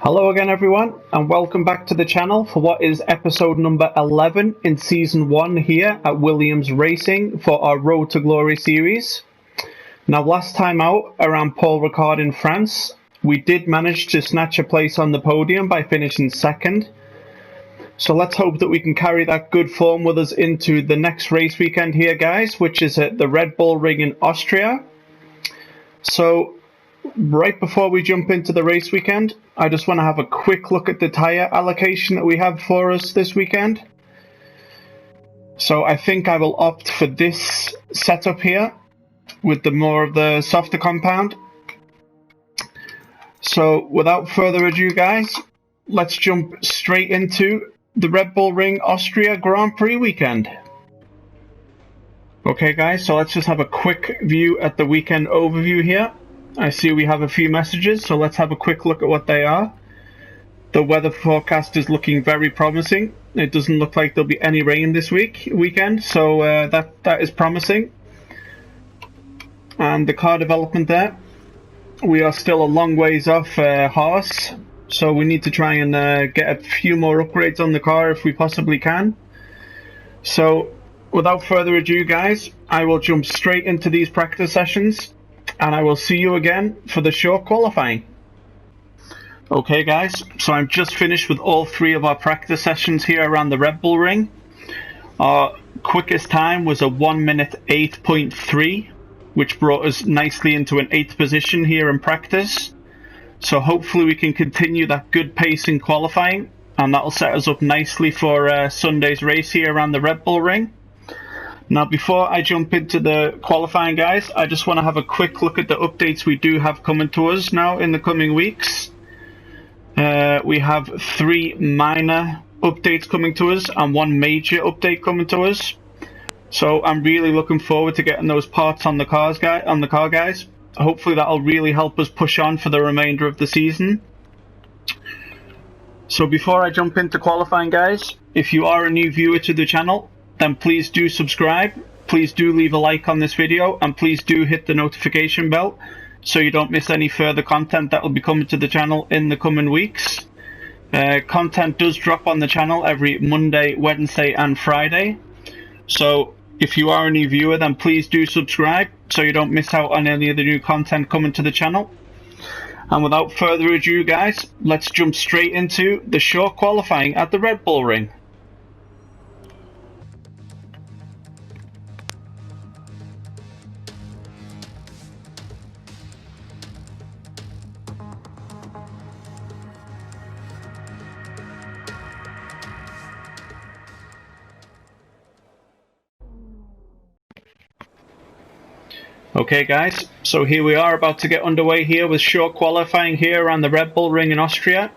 Hello again everyone, and welcome back to the channel for what is episode number 11 in season 1 here at Williams Racing for our Road to Glory series. Now last time out around Paul Ricard in France, we did manage to snatch a place on the podium by finishing second. So let's hope that we can carry that good form with us into the next race weekend here guys, which is at the Red Bull Ring in Austria. So right before we jump into the race weekend, I just want to have a quick look at the tyre allocation that we have for us this weekend. So I think I will opt for this setup here with the more of the softer compound. So without further ado guys, let's jump straight into the Red Bull Ring Austria Grand Prix weekend. Okay guys, so let's just have a quick view at the weekend overview here. I see we have a few messages, so let's have a quick look at what they are. The weather forecast is looking very promising. It doesn't look like there'll be any rain this weekend, so that is promising. And the car development there, we are still a long ways off Haas, so we need to try and get a few more upgrades on the car if we possibly can. So without further ado guys, I will jump straight into these practice sessions, and I will see you again for the short qualifying. Okay guys, so I'm just finished with all 3 of our practice sessions here around the Red Bull Ring. Our quickest time was a 1 minute 8.3, which brought us nicely into an 8th position here in practice. So hopefully we can continue that good pace in qualifying, and that'll set us up nicely for Sunday's race here around the Red Bull Ring. Now before I jump into the qualifying guys, I just want to have a quick look at the updates we do have coming to us now in the coming weeks. We have 3 minor updates coming to us and 1 major update coming to us. So I'm really looking forward to getting those parts on the car guys. Hopefully that'll really help us push on for the remainder of the season. So before I jump into qualifying guys, if you are a new viewer to the channel, then please do subscribe, please do leave a like on this video, and please do hit the notification bell so you don't miss any further content that will be coming to the channel in the coming weeks. Content does drop on the channel every Monday, Wednesday and Friday. So if you are a new viewer, then please do subscribe so you don't miss out on any of the new content coming to the channel. And without further ado guys, let's jump straight into the short qualifying at the Red Bull Ring. Okay guys, so here we are about to get underway here with short qualifying here around the Red Bull Ring in Austria.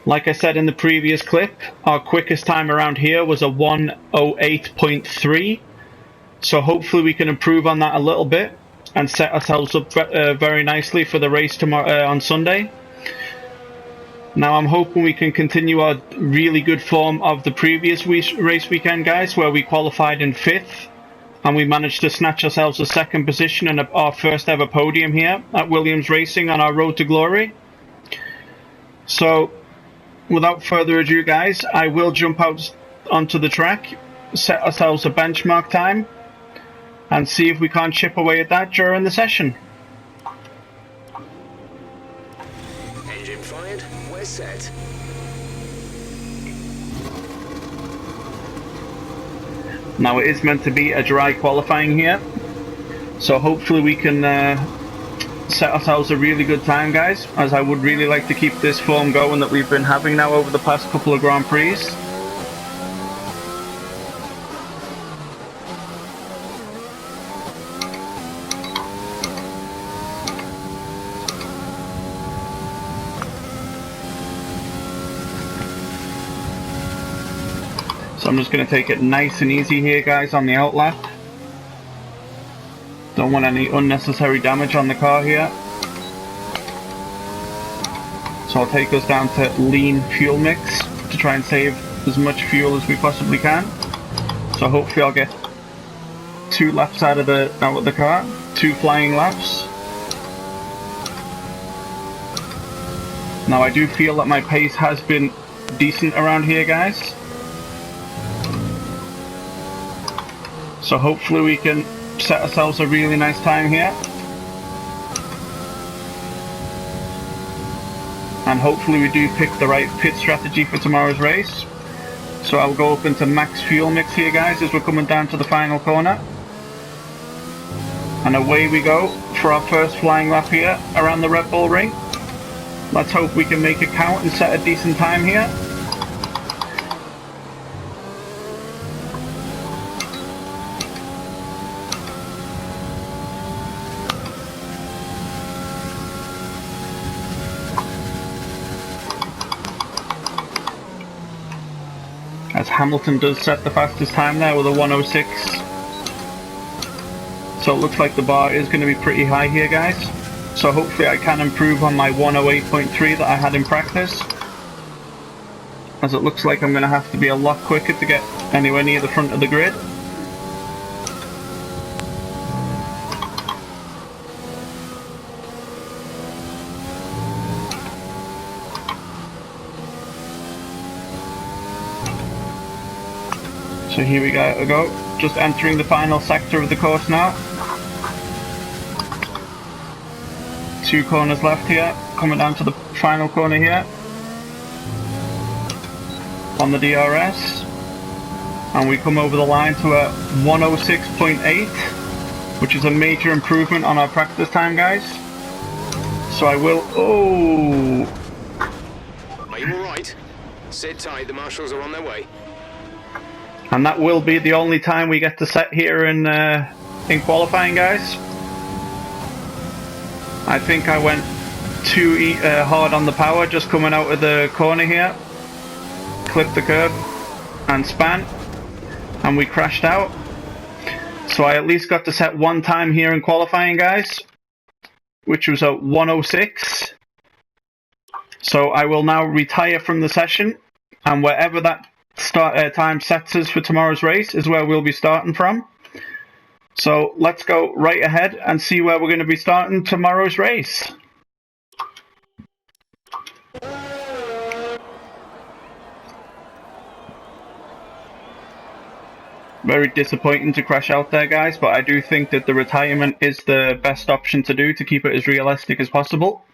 Like I said in the previous clip, our quickest time around here was a 1:08.3. So hopefully we can improve on that a little bit and set ourselves up very nicely for the race tomorrow on Sunday. Now I'm hoping we can continue our really good form of the previous race weekend guys, where we qualified in 5th. And we managed to snatch ourselves a 2nd position and our first ever podium here at Williams Racing on our Road to Glory. So without further ado guys, I will jump out onto the track, set ourselves a benchmark time, and see if we can't chip away at that during the session. Engine fired, we're set. Now it is meant to be a dry qualifying here, so hopefully we can set ourselves a really good time guys, as I would really like to keep this form going that we've been having now over the past couple of Grand Prix. So I'm just going to take it nice and easy here guys on the outlap. Don't want any unnecessary damage on the car here. So I'll take us down to lean fuel mix to try and save as much fuel as we possibly can. So hopefully I'll get 2 laps out of the car, 2 flying laps. Now I do feel that my pace has been decent around here, guys. So hopefully we can set ourselves a really nice time here. And hopefully we do pick the right pit strategy for tomorrow's race. So I'll go up into max fuel mix here, guys, as we're coming down to the final corner. And away we go for our first flying lap here around the Red Bull Ring. Let's hope we can make it count and set a decent time here. As Hamilton does set the fastest time there with a 1:06. So it looks like the bar is going to be pretty high here, guys. So hopefully I can improve on my 1:08.3 that I had in practice. As it looks like I'm going to have to be a lot quicker to get anywhere near the front of the grid. So here we go, just entering the final sector of the course now. 2 corners left here, coming down to the final corner here on the DRS, and we come over the line to a 1:06.8, which is a major improvement on our practice time, guys. So I will, Are you alright? Sit tight, the marshals are on their way. And that will be the only time we get to set here in qualifying, guys. I think I went too hard on the power just coming out of the corner here. Clipped the curb and span, and we crashed out. So I at least got to set one time here in qualifying, guys, which was a 1:06. So I will now retire from the session, and wherever that time sets us for tomorrow's race is where we'll be starting from. So let's go right ahead and see where we're going to be starting tomorrow's race. Very disappointing to crash out there, guys, but I do think that the retirement is the best option to do to keep it as realistic as possible.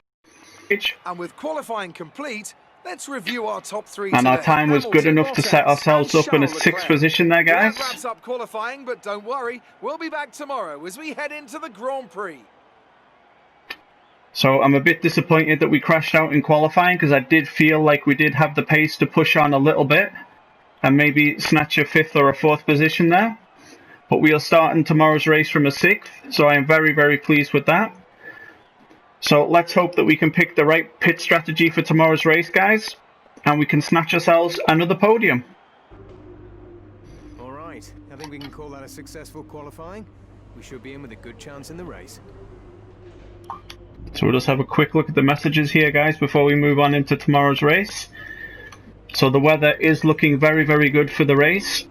And with qualifying complete, let's review our top 3 and today. our time was good enough to set ourselves up in a 6th position there, guys. That wraps up qualifying, but don't worry, we'll be back tomorrow as we head into the Grand Prix. So I'm a bit disappointed that we crashed out in qualifying, because I did feel like we did have the pace to push on a little bit and maybe snatch a 5th or a 4th position there. But we are starting tomorrow's race from a 6th, so I am very, very pleased with that. So let's hope that we can pick the right pit strategy for tomorrow's race, guys, and we can snatch ourselves another podium. All right, I think we can call that a successful qualifying. We should be in with a good chance in the race. So we'll just have a quick look at the messages here, guys, before we move on into tomorrow's race. So the weather is looking very, very good for the race.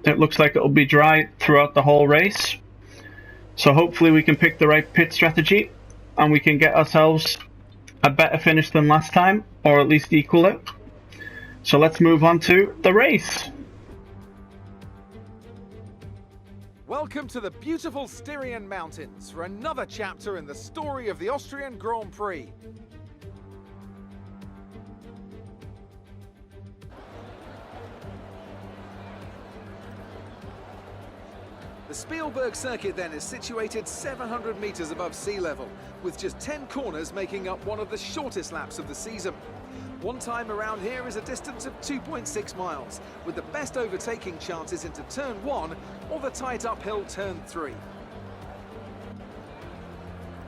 It looks like it'll be dry throughout the whole race. So hopefully we can pick the right pit strategy and we can get ourselves a better finish than last time, or at least equal it. So let's move on to the race. Welcome to the beautiful Styrian Mountains for another chapter in the story of the Austrian Grand Prix. The Spielberg circuit then is situated 700 metres above sea level, with just 10 corners making up one of the shortest laps of the season. One time around here is a distance of 2.6 miles, with the best overtaking chances into turn 1 or the tight uphill turn 3.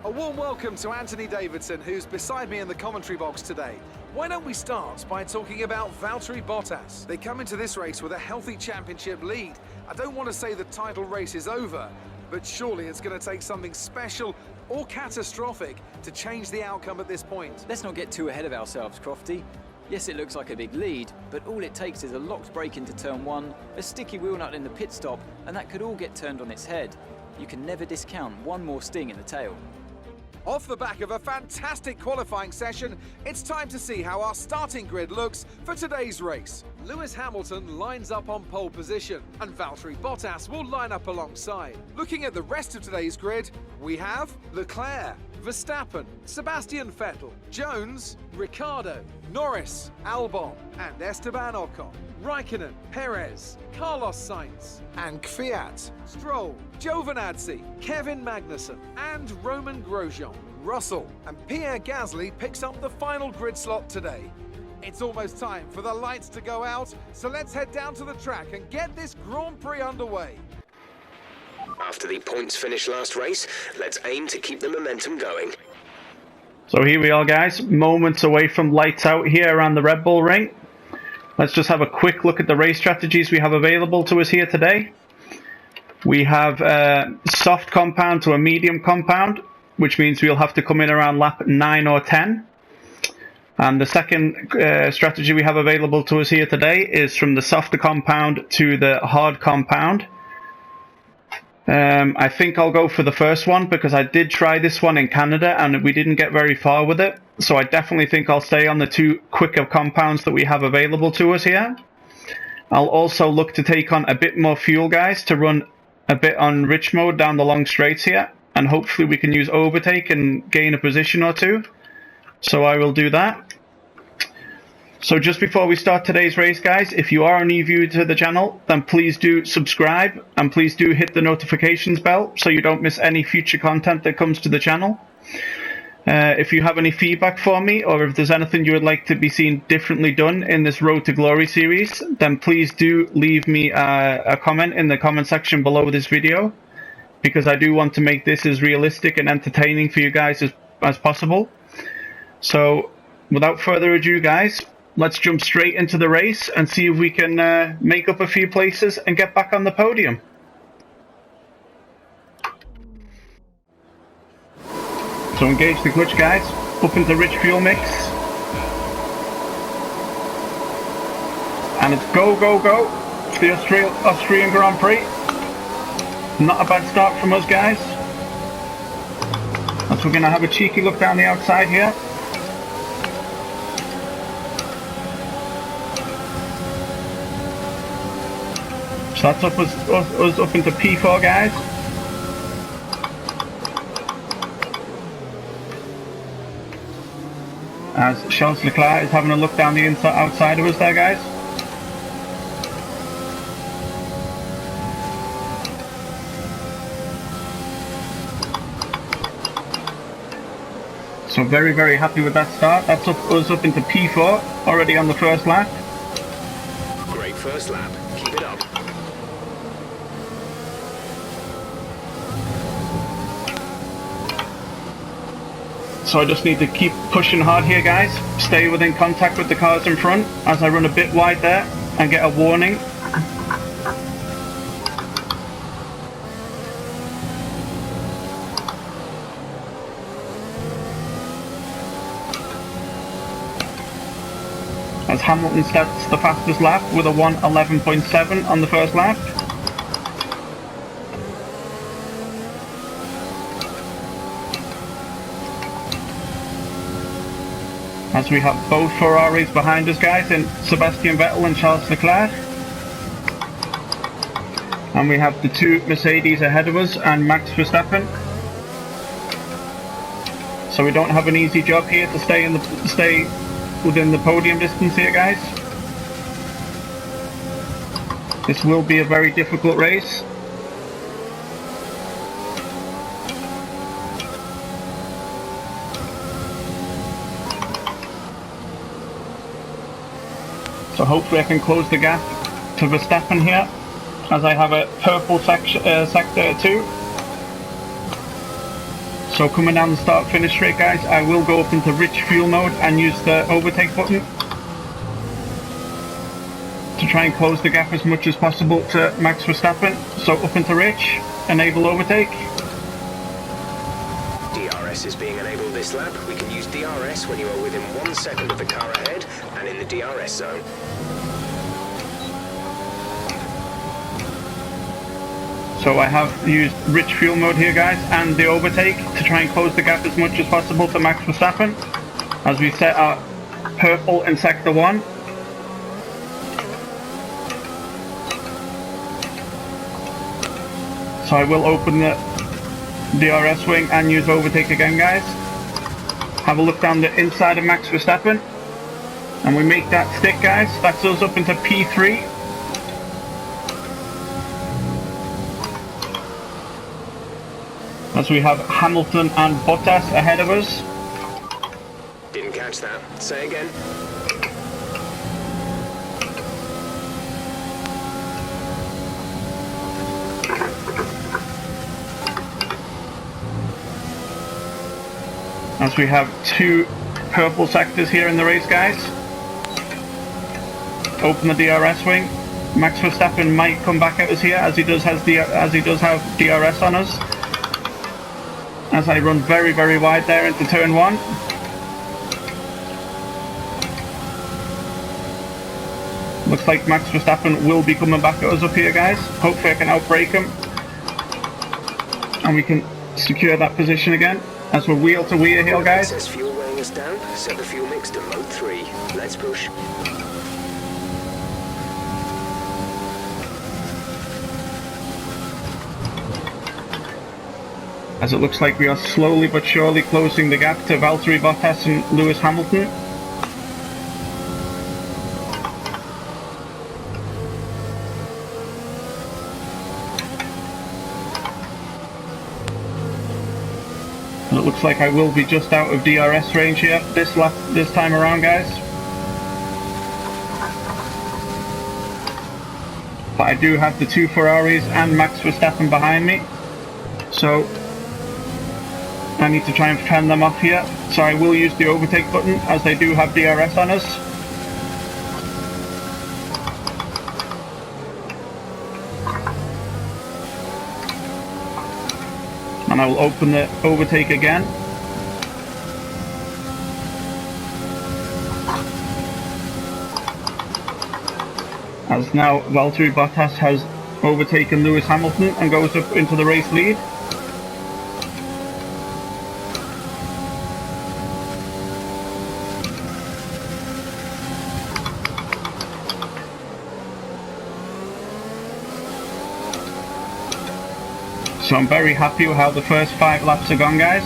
A warm welcome to Anthony Davidson, who's beside me in the commentary box today. Why don't we start by talking about Valtteri Bottas? They come into this race with a healthy championship lead. I don't want to say the title race is over, but surely it's going to take something special or catastrophic to change the outcome at this point. Let's not get too ahead of ourselves, Crofty. Yes, it looks like a big lead, but all it takes is a locked break into turn 1, a sticky wheel nut in the pit stop, and that could all get turned on its head. You can never discount one more sting in the tail. Off the back of a fantastic qualifying session, it's time to see how our starting grid looks for today's race. Lewis Hamilton lines up on pole position, and Valtteri Bottas will line up alongside. Looking at the rest of today's grid, we have Leclerc, Verstappen, Sebastian Vettel, Jones, Ricciardo, Norris, Albon, and Esteban Ocon, Raikkonen, Perez, Carlos Sainz, and Kvyat, Stroll, Giovinazzi, Kevin Magnussen, and Roman Grosjean. Russell and Pierre Gasly picks up the final grid slot today. It's almost time for the lights to go out, so let's head down to the track and get this Grand Prix underway. After the points finish last race, let's aim to keep the momentum going. So here we are, guys, moments away from lights out here around the Red Bull Ring. Let's just have a quick look at the race strategies we have available to us here today. We have a soft compound to a medium compound, which means we'll have to come in around lap 9 or 10. And the second strategy we have available to us here today is from the softer compound to the hard compound. I think I'll go for the first one because I did try this one in Canada and we didn't get very far with it. So I definitely think I'll stay on the two quicker compounds that we have available to us here. I'll also look to take on a bit more fuel, guys, to run a bit on rich mode down the long straights here. And hopefully we can use overtake and gain a position or two. So I will do that. So just before we start today's race, guys, if you are a new viewer to the channel, then please do subscribe and please do hit the notifications bell so you don't miss any future content that comes to the channel. If you have any feedback for me or if there's anything you would like to be seen differently done in this Road to Glory series, then please do leave me a comment in the comment section below this video because I do want to make this as realistic and entertaining for you guys as possible. So without further ado, guys, let's jump straight into the race and see if we can make up a few places and get back on the podium. So engage the clutch, guys, up into rich fuel mix. And it's go, go, go. It's the Austrian Grand Prix. Not a bad start from us, guys. And so we're going to have a cheeky look down the outside here. So that's us up into P4, guys. As Charles Leclerc is having a look down the outside of us there, guys. So very, very happy with that start. That's us up into P4, already on the first lap. Great first lap. Keep it up. So I just need to keep pushing hard here, guys. Stay within contact with the cars in front as I run a bit wide there and get a warning. As Hamilton sets the fastest lap with a 1:11.7 on the first lap. As we have both Ferraris behind us, guys, in Sebastian Vettel and Charles Leclerc. And we have the two Mercedes ahead of us and Max Verstappen. So we don't have an easy job here to stay within the podium distance here, guys. This will be a very difficult race. So hopefully I can close the gap to Verstappen here, as I have a purple sector too. So coming down the start finish straight, guys, I will go up into rich fuel mode and use the overtake button to try and close the gap as much as possible to Max Verstappen. So up into rich, enable overtake. DRS is being enabled this lap. We can use DRS when you are within 1 second of the car ahead and in the DRS zone. So I have used rich fuel mode here, guys, and the overtake to try and close the gap as much as possible to Max Verstappen as we set our purple in sector 1. So I will open the DRS wing and use overtake again, guys. Have a look down the inside of Max Verstappen, and we make that stick, guys. That's us up into P3. As we have Hamilton and Bottas ahead of us. Didn't catch that. Say again. As we have 2 purple sectors here in the race, guys. Open the DRS wing. Max Verstappen might come back at us here, as he does have DRS on us. As I run very, very wide there into turn 1. Looks like Max Verstappen will be coming back at us up here, guys. Hopefully I can outbrake him, and we can secure that position again. As we're wheel to wheel here, guys. Excess fuel weighing us down. Set the fuel mix to mode 3. Let's push. As it looks like we are slowly but surely closing the gap to Valtteri Bottas and Lewis Hamilton. And it looks like I will be just out of DRS range here this time around, guys. But I do have the 2 Ferraris and Max Verstappen behind me, so I need to try and fend them off here. So I will use the overtake button, as they do have DRS on us. And I will open the overtake again. As now Valtteri Bottas has overtaken Lewis Hamilton and goes up into the race lead. So I'm very happy with how the first 5 laps are gone, guys.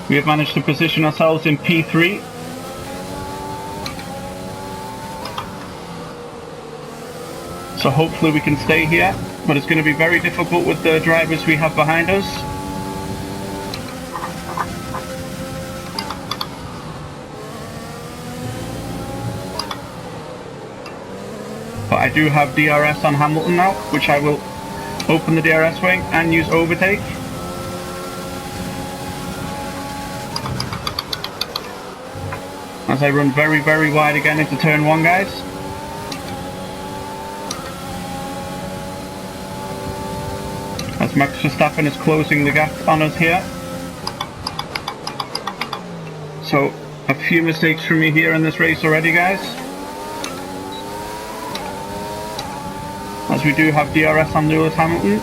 We have managed to position ourselves in P3. So hopefully we can stay here, but it's going to be very difficult with the drivers we have behind us. But I do have DRS on Hamilton now, which I will open the DRS wing and use overtake. As I run very, very wide again into turn 1, guys. As Max Verstappen is closing the gap on us here. So a few mistakes from me here in this race already, guys. As we do have DRS on Lewis Hamilton.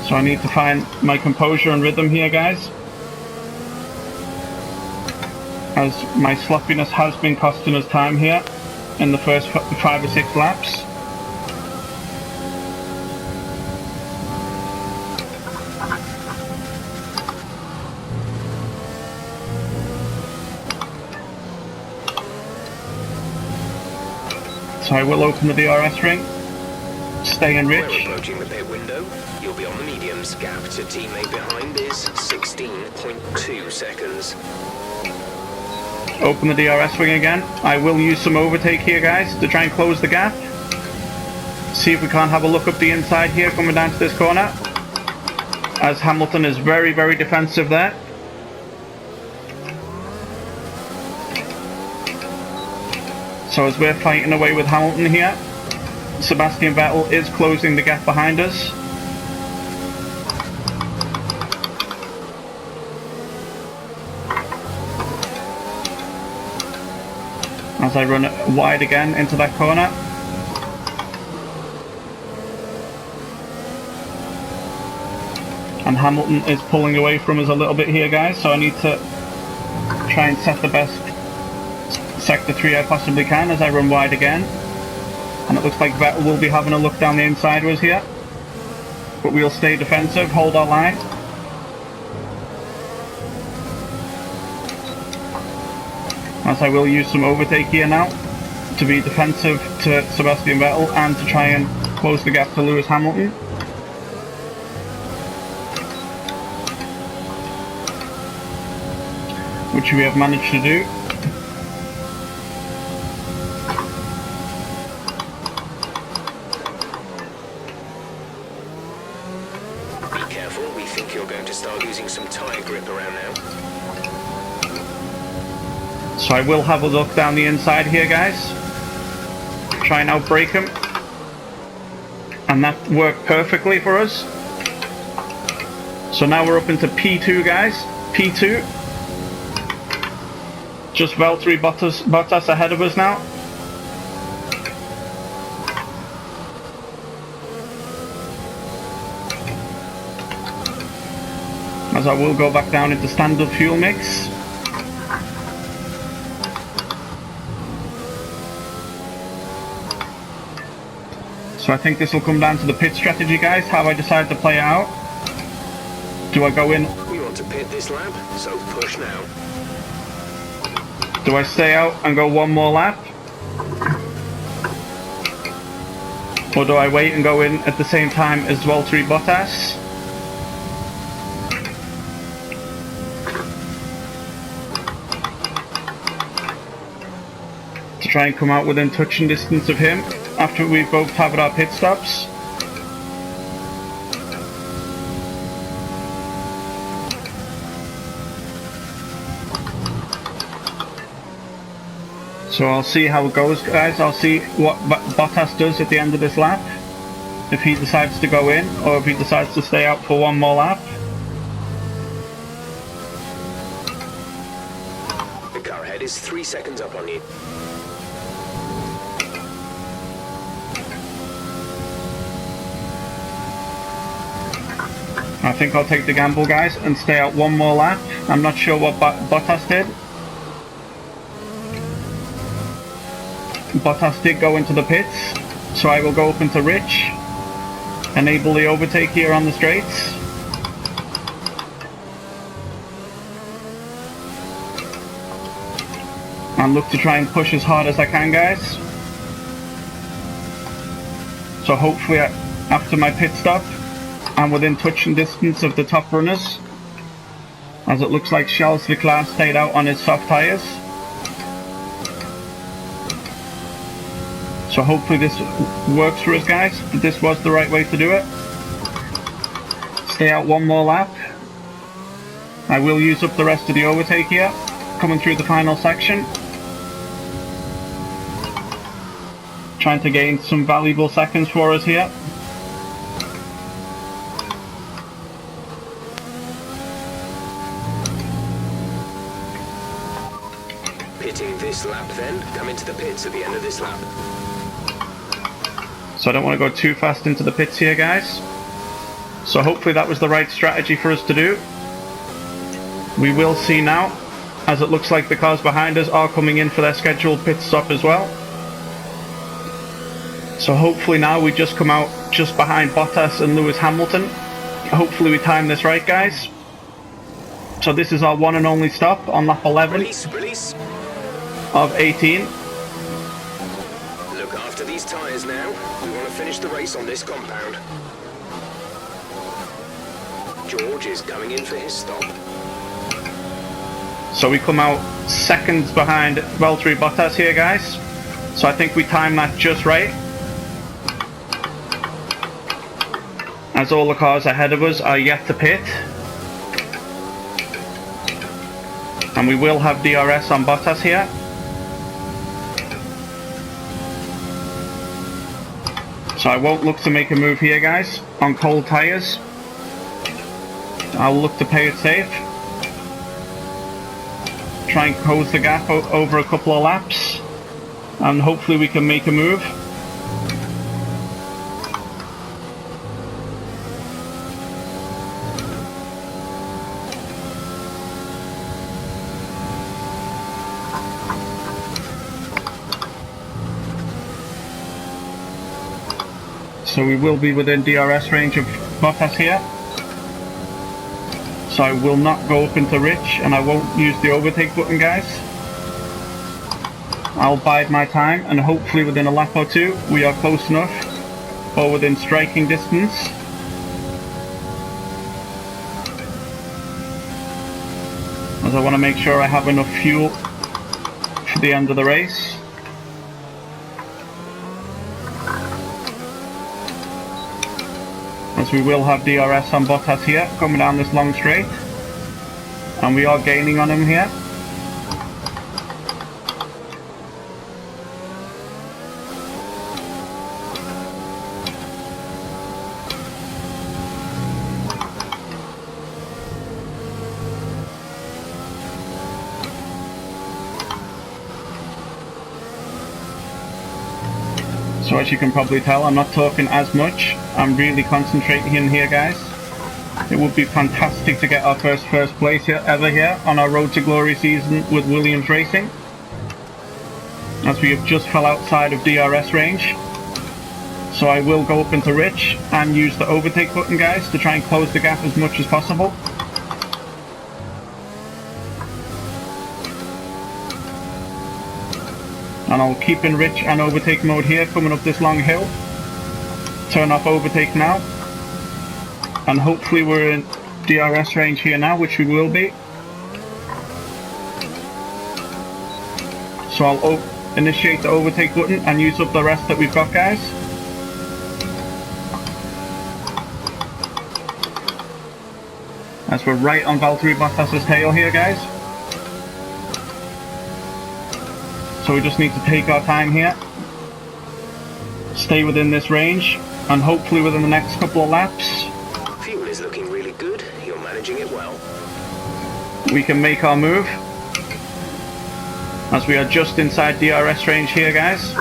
So I need to find my composure and rhythm here, guys, as my sloppiness has been costing us time here in the first 5 or 6 laps. So I will open the DRS ring, stay in rich. We're approaching the pit window. You'll be on the mediums. Gap to teammate behind is 16.2 seconds. Open the DRS wing again. I will use some overtake here, guys, to try and close the gap. See if we can't have a look up the inside here coming down to this corner, as Hamilton is very, very defensive there. So as we're fighting away with Hamilton here, Sebastian Vettel is closing the gap behind us. as I run it wide again into that corner. And Hamilton is pulling away from us a little bit here, guys, so I need to try and set the best sector 3 I possibly can as I run wide again. And it looks like Vettel will be having a look down the inside of us here, but we'll stay defensive, hold our line. As I will use some overtake here now to be defensive to Sebastian Vettel and to try and close the gap to Lewis Hamilton. Which we have managed to do. Be careful, we think you're going to start losing some tyre grip around now. So I will have a look down the inside here, guys. Try and outbrake him. And that worked perfectly for us. So now we're up into P2, guys. P2. Just Valtteri Bottas ahead of us now. As I will go back down into standard fuel mix. So I think this will come down to the pit strategy, guys, how I decide to play it out. Do I go in? We want to pit this lap, so push now. Do I stay out and go one more lap? Or do I wait and go in at the same time as Valtteri Bottas? To try and come out within touching distance of him after we've both had our pit stops. So I'll see how it goes, guys. I'll see what Bottas does at the end of this lap. If he decides to go in, or if he decides to stay out for one more lap. The car ahead is 3 seconds up on you. I think I'll take the gamble, guys, and stay out one more lap. I'm not sure what Bottas did. Bottas did go into the pits, so I will go up into Rich, enable the overtake here on the straights. And look to try and push as hard as I can, guys. So hopefully after my pit stop, I'm within touching distance of the top runners, as it looks like Charles Leclerc stayed out on his soft tyres. So hopefully this works for us, guys. This was the right way to do it. Stay out one more lap. I will use up the rest of the overtake here, coming through the final section. Trying to gain some valuable seconds for us here. Pitting this lap then, come into the pits at the end of this lap. So I don't want to go too fast into the pits here, guys. So hopefully that was the right strategy for us to do. We will see now, as it looks like the cars behind us are coming in for their scheduled pit stop as well. So hopefully now we just come out just behind Bottas and Lewis Hamilton. Hopefully we time this right, guys. So this is our one and only stop on lap 11 Release. of 18. Look after these tyres now. We want to finish the race on this compound. George is coming in for his stop. So we come out seconds behind Valtteri Bottas here, guys. So I think we timed that just right, as all the cars ahead of us are yet to pit. And we will have DRS on Bottas here. So I won't look to make a move here, guys, on cold tyres. I'll look to play it safe. Try and close the gap over a couple of laps. and hopefully we can make a move. So we will be within DRS range of Bottas here. So I will not go up into Rich, and I won't use the overtake button, guys. I'll bide my time, and hopefully within a lap or two we are close enough, or within striking distance. As I want to make sure I have enough fuel for the end of the race. As we will have DRS on Bottas here, coming down this long straight. And we are gaining on him here. So as you can probably tell, I'm not talking as much. I'm really concentrating in here, guys. It would be fantastic to get our first place ever here on our Road to Glory season with Williams Racing, as we have just fell outside of DRS range. So I will go up into Rich and use the overtake button, guys, to try and close the gap as much as possible. And I'll keep in Rich and overtake mode here, coming up this long hill. Turn off overtake now. And hopefully we're in DRS range here now, which we will be. So I'll initiate the overtake button and use up the rest that we've got, guys. As we're right on Valtteri Bottas' tail here, guys. So we just need to take our time here, stay within this range, and hopefully within the next couple of laps, Fuel is looking really good. You're managing it well. we can make our move. As we are just inside DRS range here, guys.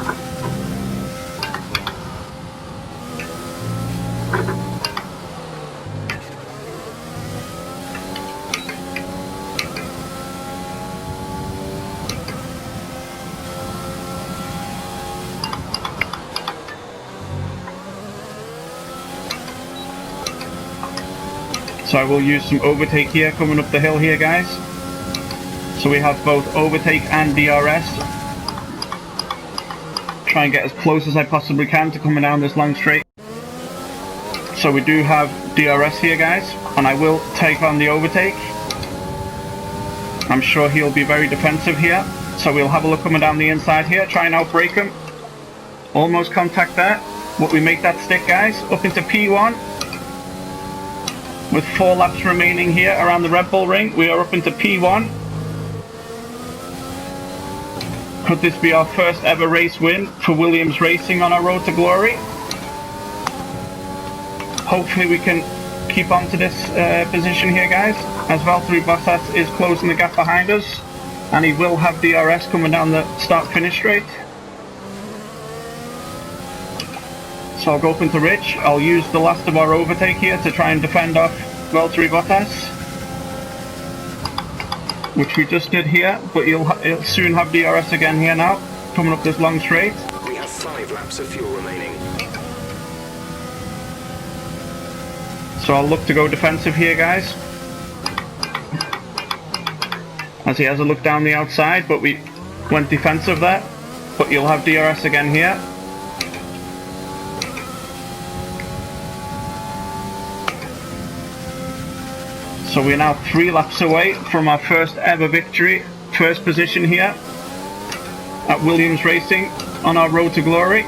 So I will use some overtake here, coming up the hill here, guys. So we have both overtake and DRS. Try and get as close as I possibly can to coming down this long straight. So we do have DRS here, guys, and I will take on the overtake. I'm sure he'll be very defensive here. So we'll have a look coming down the inside here, try and outbrake him. Almost contact there, but we make that stick, guys, up into P1. With 4 laps remaining here around the Red Bull ring, we are up into P1. Could this be our first ever race win for Williams Racing on our Road to Glory? Hopefully we can keep on to this position here, guys, as Valtteri Bottas is closing the gap behind us, and he will have DRS coming down the start-finish straight. So I'll go up into Rich. I'll use the last of our overtake here to try and defend off Valtteri Bottas, which we just did here, but he'll soon have DRS again here now, coming up this long straight. We have 5 laps of fuel remaining. So I'll look to go defensive here, guys, as he has a look down the outside, but we went defensive there. But you'll have DRS again here. So we're now 3 laps away from our first ever victory, first position here at Williams Racing on our Road to Glory.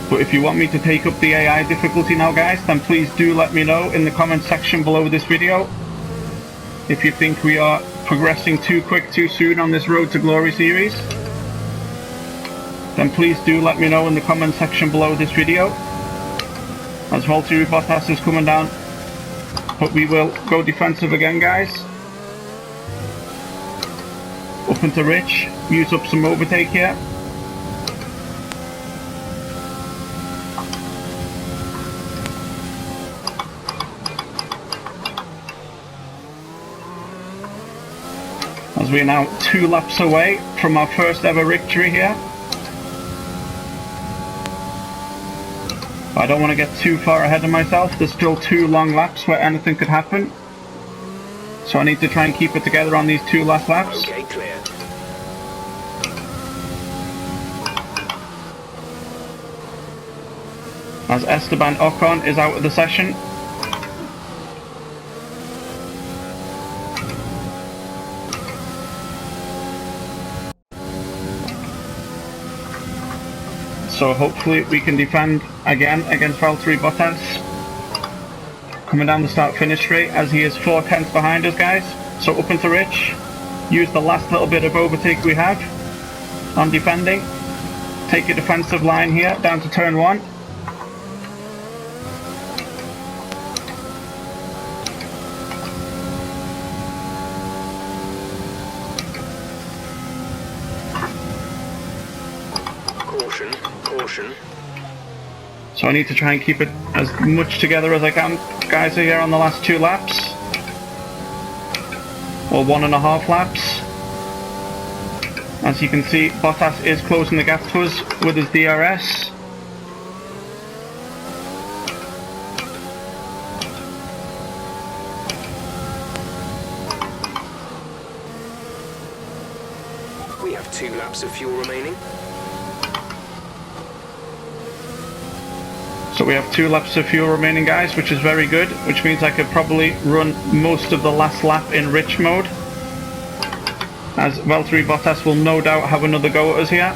But if you want me to take up the AI difficulty now, guys, then please do let me know in the comment section below this video. If you think we are progressing too quick too soon on this Road to Glory series. then please do let me know in the comment section below this video, as Valtteri Bottas is coming down. But we will go defensive again, guys. Up into Rich, use up some overtake here. As we are now 2 laps away from our first ever victory here. I don't want to get too far ahead of myself. There's still 2 long laps where anything could happen. So I need to try and keep it together on these 2 last laps. Okay, clear. As Esteban Ocon is out of the session. So hopefully we can defend again against Valtteri Bottas. Coming down the start-finish straight as he is 4/10 behind us, guys. So up into Rich. Use the last little bit of overtake we have on defending. Take a defensive line here down to turn 1. Caution. So I need to try and keep it as much together as I can. Guys are here on the last 2 laps. Or 1.5 laps. As you can see, Bottas is closing the gap to us with his DRS. We have 2 laps of fuel remaining. So we have 2 laps of fuel remaining, guys, which is very good, which means I could probably run most of the last lap in Rich mode, as Valtteri Bottas will no doubt have another go at us here.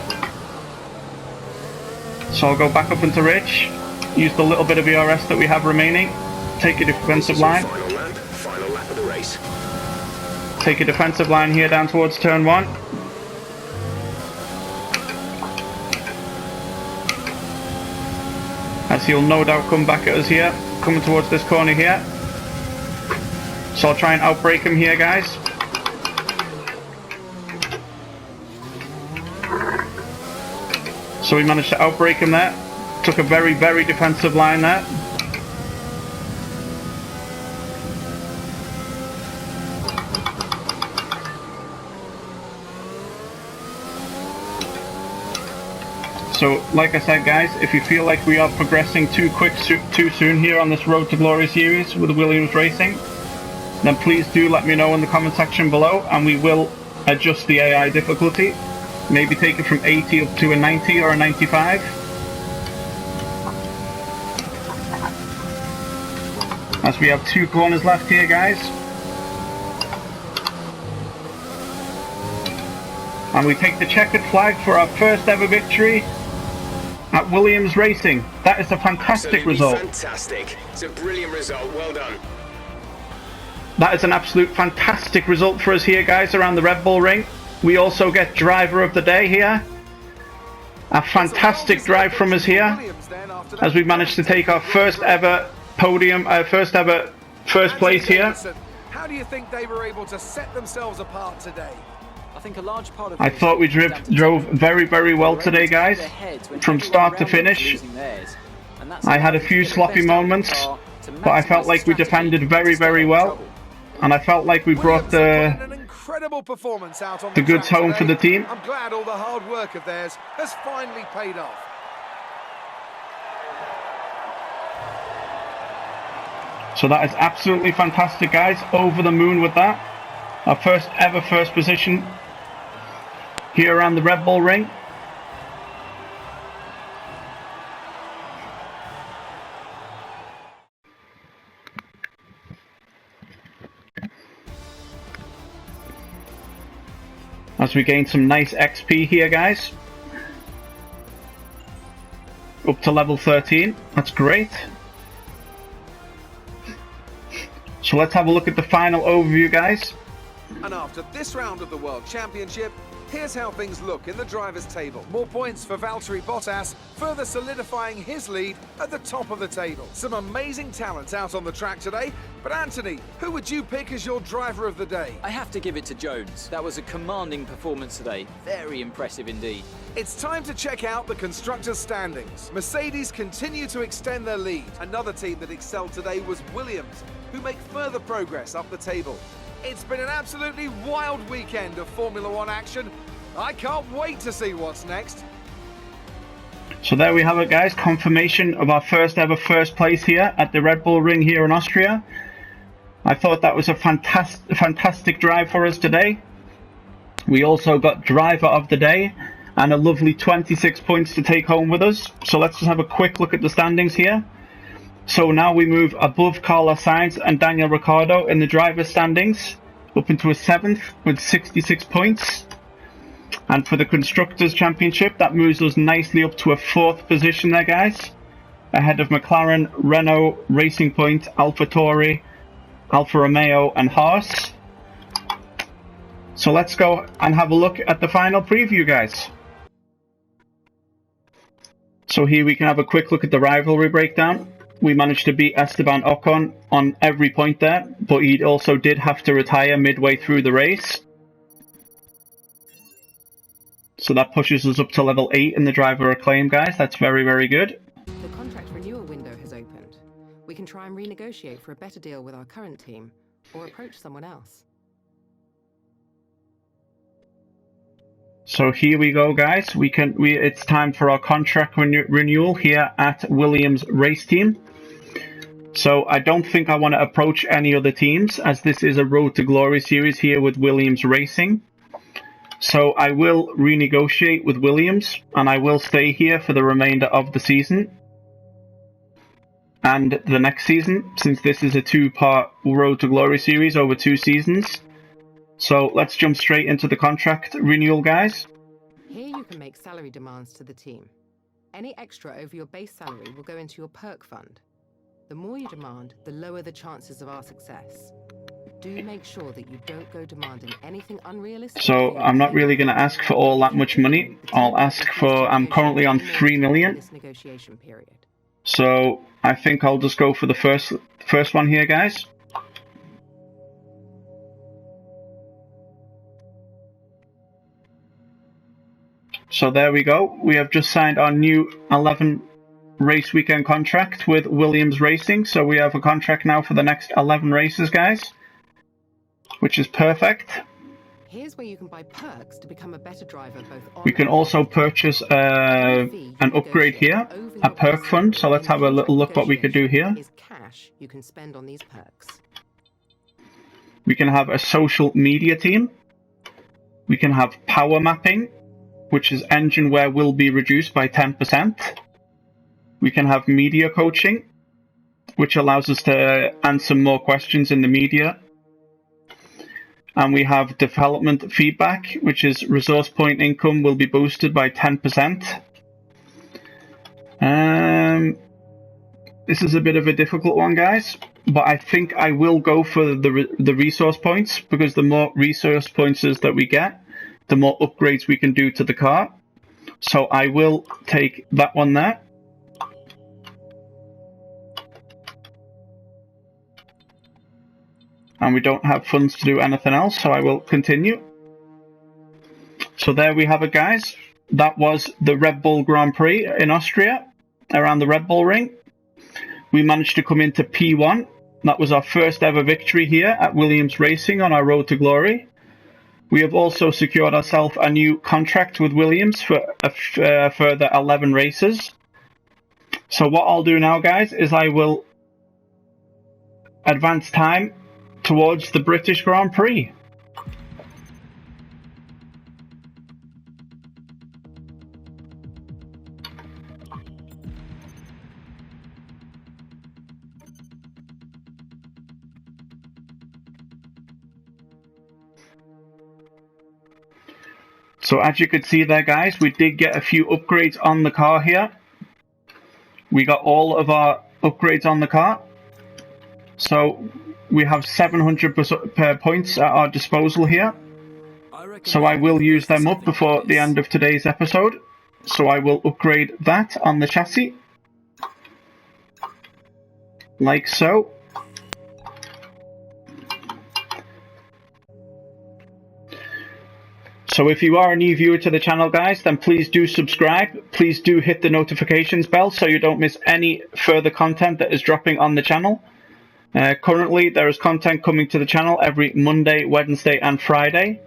So I'll go back up into Rich, use the little bit of ERS that we have remaining, take a defensive line. Final lap of the race. Take a defensive line here down towards turn 1. As he'll no doubt come back at us here, coming towards this corner here. So I'll try and outbrake him here, guys. So we managed to outbrake him there. Took a very, very defensive line there. So, like I said, guys, if you feel like we are progressing too soon here on this Road to Glory series with Williams Racing, then please do let me know in the comment section below, and we will adjust the AI difficulty. Maybe take it from 80 up to a 90 or a 95. As we have 2 corners left here, guys. And we take the checkered flag for our first ever victory at Williams Racing. That is a fantastic result. Fantastic. It's a brilliant result. Well done. That is an absolute fantastic result for us here, guys, around the Red Bull Ring. We also get driver of the day here. A fantastic drive from us here, as we managed to take our first ever podium, first place here. How do you think they were able to set themselves apart today? I think a large part of I thought we drove very, very well today, guys, from start to finish. I had a few sloppy moments, but I felt like we defended very, very well, and I felt like we brought the performance out on the goods home for the team. I'm glad all the hard work of theirs has finally paid off. So that is absolutely fantastic, guys. Over the moon with that. Our first ever first position here around the Red Bull Ring. As we gain some nice XP here, guys. Up to level 13. That's great. So let's have a look at the final overview, guys. And after this round of the World Championship, Here's how things look in the drivers' table. More points for Valtteri Bottas, further solidifying his lead at the top of the table. Some amazing talent out on the track today, but Anthony, who would you pick as your driver of the day? I have to give it to Jones. That was a commanding performance today. Very impressive indeed. It's time to check out the constructors' standings. Mercedes continue to extend their lead. Another team that excelled today was Williams, who make further progress up the table. It's been an absolutely wild weekend of Formula One action. I can't wait to see what's next. So there we have it, guys. Confirmation of our first ever first place here at the Red Bull Ring here in Austria. I thought that was a fantastic drive for us today. We also got driver of the day and a lovely 26 points to take home with us. So let's just have a quick look at the standings here. So now we move above Carlos Sainz and Daniel Ricciardo in the driver's standings, up into a 7th with 66 points. And for the Constructors' Championship, that moves us nicely up to a 4th position there, guys, ahead of McLaren, Renault, Racing Point, AlphaTauri, Alfa Romeo and Haas. So let's go and have a look at the final preview, guys. So here we can have a quick look at the rivalry breakdown. We managed to beat Esteban Ocon on every point there, but he also did have to retire midway through the race. So that pushes us up to level 8 in the driver acclaim, guys. That's very, very good. The contract renewal window has opened. We can try and renegotiate for a better deal with our current team, or approach someone else. So here we go, guys. It's time for our contract renewal here at Williams Race Team. So I don't think I want to approach any other teams, as this is a Road to Glory series here with Williams Racing. So I will renegotiate with Williams, and I will stay here for the remainder of the season and the next season, since this is a 2-part Road to Glory series over 2 seasons. So let's jump straight into the contract renewal, guys. Here you can make salary demands to the team. Any extra over your base salary will go into your perk fund. The more you demand, the lower the chances of our success. Do make sure that you don't go demanding anything unrealistic. So I'm not really going to ask for all that much money. I'm currently on 3 million. This negotiation period. So I think I'll just go for the first one here, guys. So there we go. We have just signed our new 11 race weekend contract with Williams Racing. So we have a contract now for the next 11 races, guys, which is perfect. Here's where you can buy perks to become a better driver both on. We can also purchase an upgrade here, a perk fund. So let's have a little look what we could do here. Is cash you can spend on these perks. We can have a social media team. We can have power mapping, which is engine wear will be reduced by 10%. We can have media coaching, which allows us to answer more questions in the media. And we have development feedback, which is resource point income will be boosted by 10%. This is a bit of a difficult one, guys, but I think I will go for the resource points, because the more resource points that we get, the more upgrades we can do to the car. So I will take that one there. And we don't have funds to do anything else, so I will continue. So there we have it, guys. That was the Red Bull Grand Prix in Austria, around the Red Bull Ring. We managed to come into P1. That was our first ever victory here at Williams Racing on our Road to Glory. We have also secured ourselves a new contract with Williams for a further 11 races. So what I'll do now, guys, is I will advance time towards the British Grand Prix. So as you could see there, guys, we did get a few upgrades on the car here. We got all of our upgrades on the car. So we have 700 points at our disposal here. So I will use them up before the end of today's episode. So I will upgrade that on the chassis. Like so. So if you are a new viewer to the channel, guys, then please do subscribe. Please do hit the notifications bell so you don't miss any further content that is dropping on the channel. Currently, there is content coming to the channel every Monday, Wednesday, and Friday.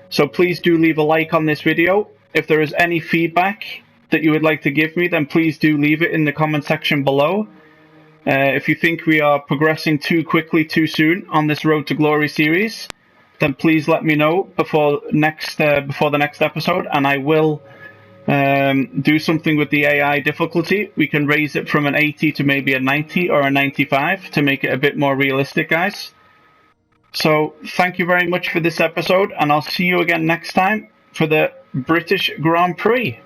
So please do leave a like on this video. If there is any feedback that you would like to give me, then please do leave it in the comment section below. If you think we are progressing too quickly, too soon on this Road to Glory series, then please let me know before the next episode, and I will do something with the AI difficulty. We can raise it from an 80 to maybe a 90 or a 95 to make it a bit more realistic, guys. So thank you very much for this episode, and I'll see you again next time for the British Grand Prix.